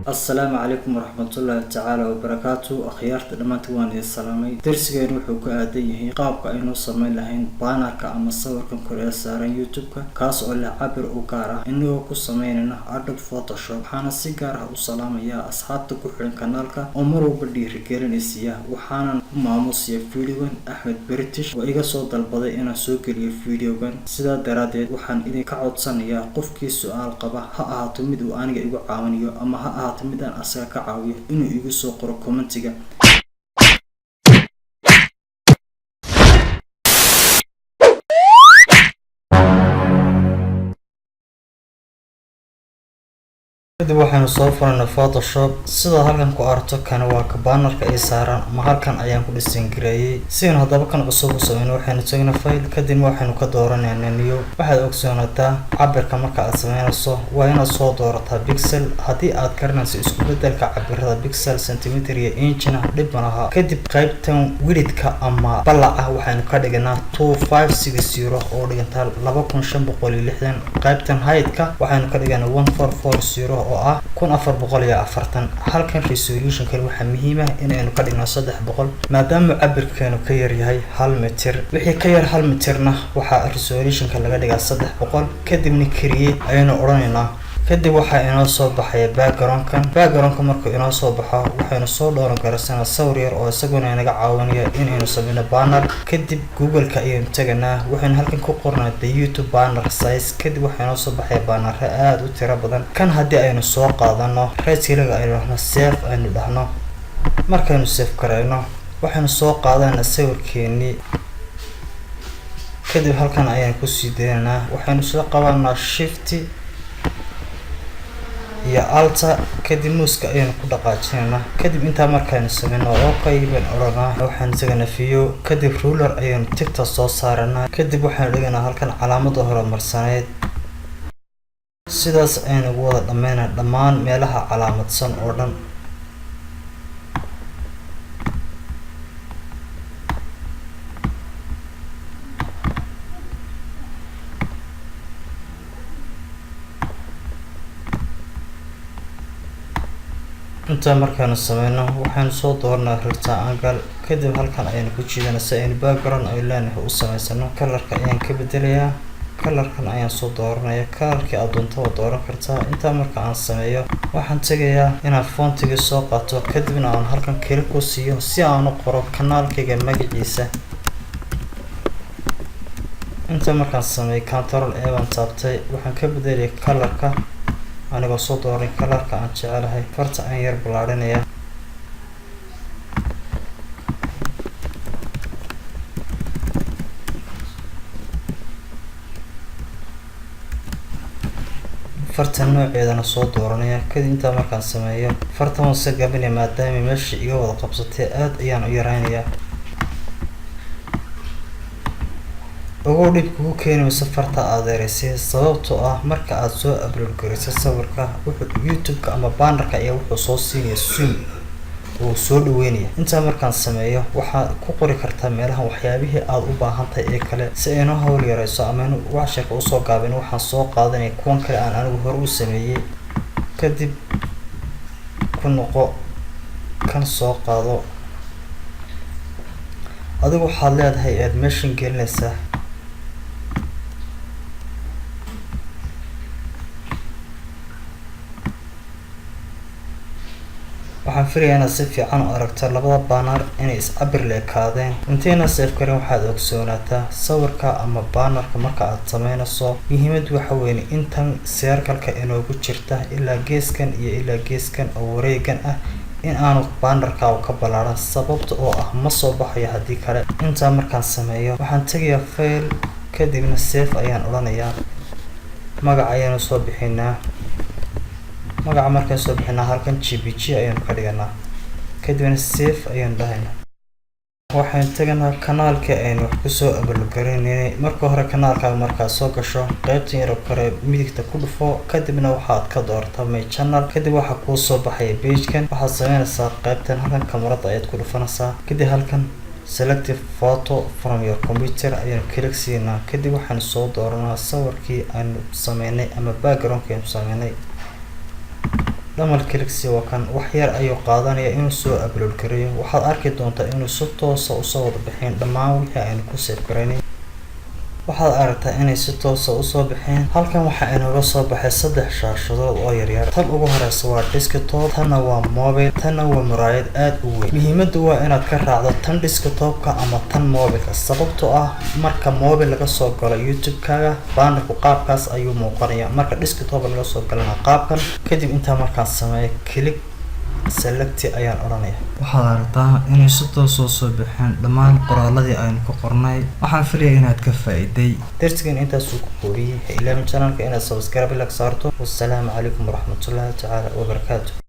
السلام عليكم ورحمة الله تعالى وبركاته. أخيارت لما تواني السلامي درسي نوحو كأديه قابك أنو سمين لهين بانرك أما الصور كم كوريا ساران يوتيوبك كاس أولا عبر أوكارا إنو كو سميننا عدد فوتوشوب حانا سيقارها وسلام يا أصحابتك وحين كانالك أمرو بدي رجالين إسيا وحانا ماموسيا فيديوغان أحمد بريتش وإيغا صوت البضي إنا سوكري فيديوغان سيدا دراديد وحان إذن كعود سنيا قفكي سؤال قبا ها أهاتو مدو آنيغا إيغو عاونيو أما ها أهاتو midaan asaga ka caawiyo inuu igu soo qoro commentiga. kadib waxaanu soo furnay Photoshop sida halkan ku aragto kana waa ka bannerka ay saaran ma halkan ayaan ku dhisan gareeyay sidoo hadaba kan cusub u sameeyno waxaanu tagnaa file kadib waxaanu ka dooranaynaa new waxaad ogsoonataa cabirka marka aad sameynayso waa inaad soo doorataa pixel hadii aad garanayso isku bedelka cabirada pixel centimeter iyo inch dhib malaha kadib qaybtan widthka ama balaca waxaanu ka dhignaa 2560 oo dhiganta 2560 qaybtan heightka waxaanu ka dhignaa 1440 oo ah 1440 halkan resolution kan waxa muhiim ah in aynu ka dhigno 300 maadaama cabirkeenu ka yar yahay 1 mitir wixii ka yar 1 mitirna waxa resolution kan laga dhigaa 300 kadibna create ayaynu oranaynaa kadib waxa inoo soo baxay background markuu inoo soo baxo waxaynu soo dooran karnaa sawir yar oo isaguna inaga caawinaya in aynu sameeyno banner kadib google-ka ayaynu tagnaa waxaynu halkan ku qornaa the YouTube banner size kadib waxa inoo soo baxay banner aad u tiro badan kan hadii aynu soo qaadano right-kliga aynu dhahno save aynu dhahno markaynu save karayno waxaynu soo qaadanaa sawirkeeni kadib halkan ayaan ku sii deynaa waxaynu soo qabanaa shift ya alta kadib muuska ayaan ku dhaqaajinaa kadib inta markaan sameeyno okay baan oranaa waxaan tagana view kadib ruler ayaan tigta soo saaranaa kadib waxaan dhiganaa halkan calaamada horumarsaneed sidaas ayaan ugu wada dhameynaa dhammaan meelaha calaamadsan oo dhan inta markaan sameeyno waxaan soo doornaa rectangle kadib halkan ayaan ku jiidanaa si aynu background ay leenahay u sameysano colorka ayaan ka bedelayaa colorkan ayaan soo dooranayaa colorkii aad doonto waa dooran kartaa inta marka aan sameeyo waxaan tagayaa inaan fontiga soo qaato kadibna aan halkan click ku siiyo si aan u qoro kanaalkayga magaciisa inta markaan sameeyo control A baan taabtay waxaan ka bedelay colorka aniga soo dooran colorka aan jecelahay farta aan yar balaarinaya farta nooceedana soo dooranaya kadib inta markaan sameeyo farta waan si gaabinaya maadaama meesha iga wada qabsatay aad ayaan u yaraynayaa ugu dhib kugu keenayso farta aad ereysay sababtoo ah marka aad soo upload gareyso sawirka wuxuu YouTube-ka ama bannerka ayaa wuxuu soo siinaya zoom oo soo dhaweynaya inta markaan sameeyo waxa ku qori kartaa meelaha waxyaabihii aad u baahan tahay ee kale si aynu hawl yareyso ama wax shaqo u soo gaabin waxaan soo qaadanay kuwan kale aan anigu hore u sameeyay kadib ku noqo kan soo qaado adigu waxaad leedahay admission gelinaysa waxaan filayaa si fiican u aragto labada banner inay is cabir leekaadeen intayna save karin waxaad ogsoonataa sawirka ama bannerka marka aad sameynayso muhiimad waxa weyn intan circle-ka inoogu jirta ilaa geeskan iyo ilaa geeskan oo wareegan ah in aanu bannerka ka balaaran sababta oo ah ma soo baxayo hadii kale inta markaan sameeyo waxaan tagayaa file kadibna save ayaan oranayaa magac ayaan soo bixinaa magaca markaan soo bixinaa halkan GPG ayaan ka dhiganaa kadibna save ayaan dhahaynaa waxaan tagnaa kanaalka ayaan wax ku soo upload gareynay marka hore kanaalka marka soo gasho qaybta yar kore midigta ku dhufo kadibna waxaad ka doortaa my channel kadib waxa ku soo baxay page-kan waxaad sameynaysaa qaybtan halkan kamarada ayaad ku dhufanaysaa kadib halkan select a photo from your computer ayaan click siinaa kadib waxaan soo dooranaa sawirkii aan sameynay ama background-kii aan sameynay dhamal click wakan wax yar ayuu qaadanaya inuu soo upload gareeyo waxaad arki doontaa inuu si toos ah u soo wada bixin dhammaan wixii aynu ku save gareynay waxaad aragtaa inay si toos ah u soo bixeen halkan waxa inooga soo baxay saddex shaashadood oo yaryar tan ugu horeysa waa desktop tanna waa mobile tanna waa muraayad aad u weyn muhiimaddu waa inaad ka raacdo tan desktopka ama tan mobile sababtoo ah marka mobile laga soo galo youtube-kaaga bannerku qaabkaas ayuu muuqanayaa marka desktop laga soo galana qaabkan kadib intaa markaan sameeyo click select ayaan oranaya waxaad aragtaa inay si toos ah soo bixeen dhammaan qoraaladii aynu ku qornay waxaan filayaa inaad ka faa'iiday darsigan intaas uu ku koobiyay ilaamin channelka inaad subscribe like saarto wassalaamu calaykum waraxmatullaahi tacaala wabarakaatuh